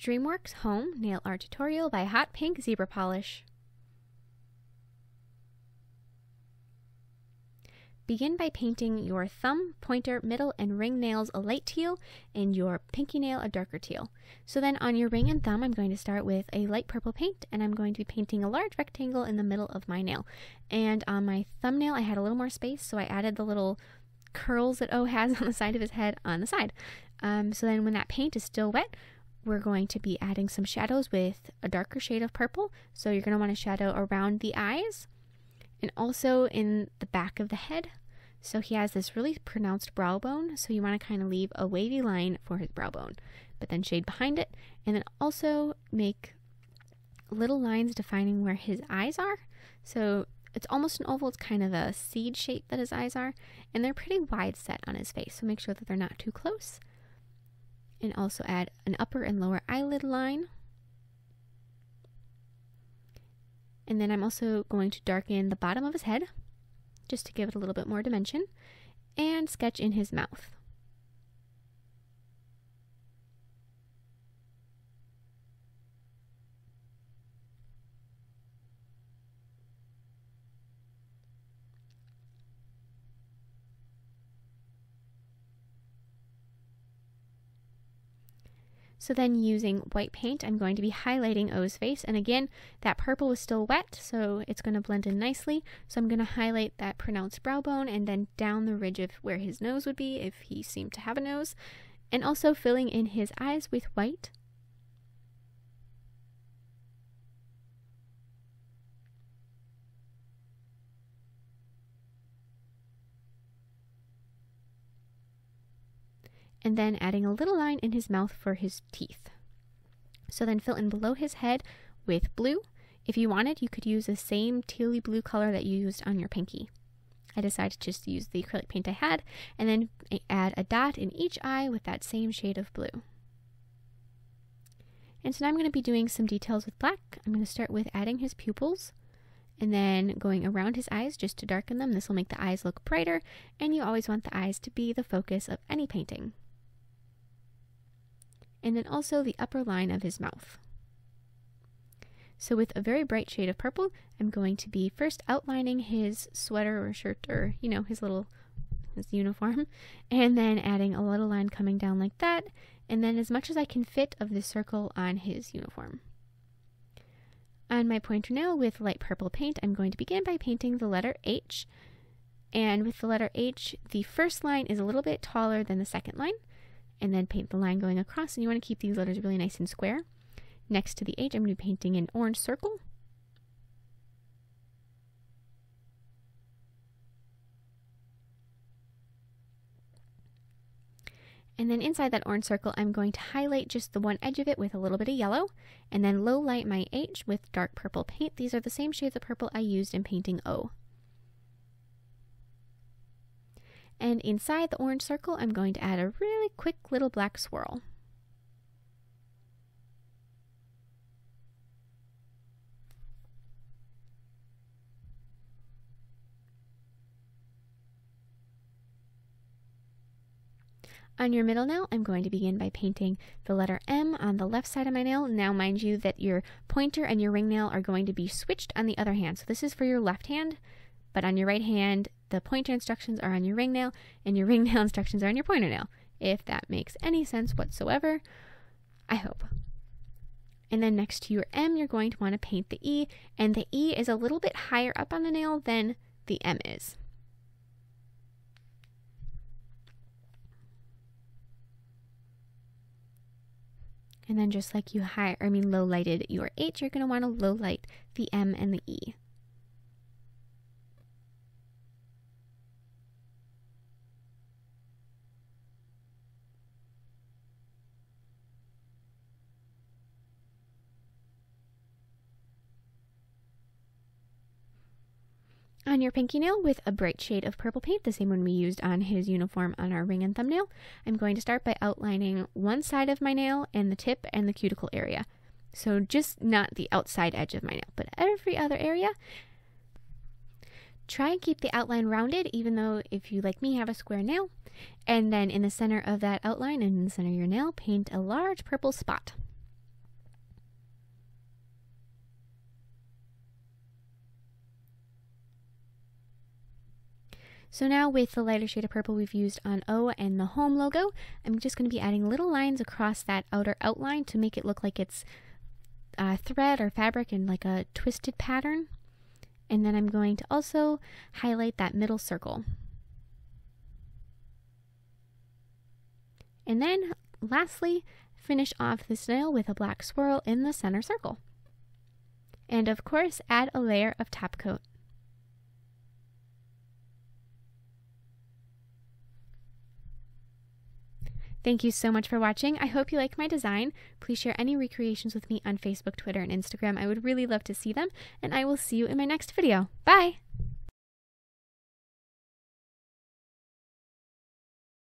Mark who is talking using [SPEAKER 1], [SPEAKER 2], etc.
[SPEAKER 1] Dreamwork's Home Nail Art Tutorial by Hotpinkzebrapolish. Begin by painting your thumb, pointer, middle, and ring nails a light teal and your pinky nail a darker teal. So then on your ring and thumb, I'm going to start with a light purple paint, and I'm going to be painting a large rectangle in the middle of my nail. And on my thumbnail, I had a little more space, so I added the little curls that O has on the side of his head on the side. So then when that paint is still wet, we're going to be adding some shadows with a darker shade of purple. So you're going to want to shadow around the eyes and also in the back of the head. So he has this really pronounced brow bone, so you want to kind of leave a wavy line for his brow bone, but then shade behind it, and then also make little lines defining where his eyes are. So it's almost an oval, it's kind of a seed shape that his eyes are, and they're pretty wide set on his face, so make sure that they're not too close. And also add an upper and lower eyelid line. And then I'm also going to darken the bottom of his head, just to give it a little bit more dimension, and sketch in his mouth. So then using white paint, I'm going to be highlighting O's face. And again, that purple is still wet, so it's going to blend in nicely. So I'm going to highlight that pronounced brow bone and then down the ridge of where his nose would be if he seemed to have a nose. And also filling in his eyes with white. And then adding a little line in his mouth for his teeth. So then fill in below his head with blue. If you wanted, you could use the same tealy blue color that you used on your pinky. I decided to just use the acrylic paint I had, and then add a dot in each eye with that same shade of blue. And so now I'm going to be doing some details with black. I'm going to start with adding his pupils, and then going around his eyes just to darken them. This will make the eyes look brighter, and you always want the eyes to be the focus of any painting. And then also the upper line of his mouth. So with a very bright shade of purple, I'm going to be first outlining his sweater or shirt or, his uniform, and then adding a little line coming down like that, and then as much as I can fit of the circle on his uniform. On my pointer nail with light purple paint, I'm going to begin by painting the letter H. And with the letter H, the first line is a little bit taller than the second line. And then paint the line going across, and you want to keep these letters really nice and square. Next to the H, I'm going to be painting an orange circle. And then inside that orange circle, I'm going to highlight just the one edge of it with a little bit of yellow, and then low light my H with dark purple paint. These are the same shades of purple I used in painting O. And inside the orange circle, I'm going to add a really quick little black swirl. On your middle nail, I'm going to begin by painting the letter M on the left side of my nail. Now, mind you that your pointer and your ring nail are going to be switched on the other hand. So this is for your left hand, but on your right hand, the pointer instructions are on your ring nail, and your ring nail instructions are on your pointer nail. If that makes any sense whatsoever, I hope. And then next to your M, you're going to want to paint the E, and the E is a little bit higher up on the nail than the M is. And then just like you low lighted your H, you're going to want to low light the M and the E. On your pinky nail with a bright shade of purple paint, the same one we used on his uniform on our ring and thumbnail, I'm going to start by outlining one side of my nail and the tip and the cuticle area. So just not the outside edge of my nail, but every other area. Try and keep the outline rounded, even though if you, like me, have a square nail. And then in the center of that outline and in the center of your nail, paint a large purple spot. So now with the lighter shade of purple we've used on O and the home logo, I'm just going to be adding little lines across that outer outline to make it look like it's thread or fabric in like a twisted pattern. And then I'm going to also highlight that middle circle. And then lastly, finish off this nail with a black swirl in the center circle. And of course, add a layer of top coat. Thank you so much for watching. I hope you like my design. Please share any recreations with me on Facebook, Twitter, and Instagram. I would really love to see them, and I will see you in my next video. Bye!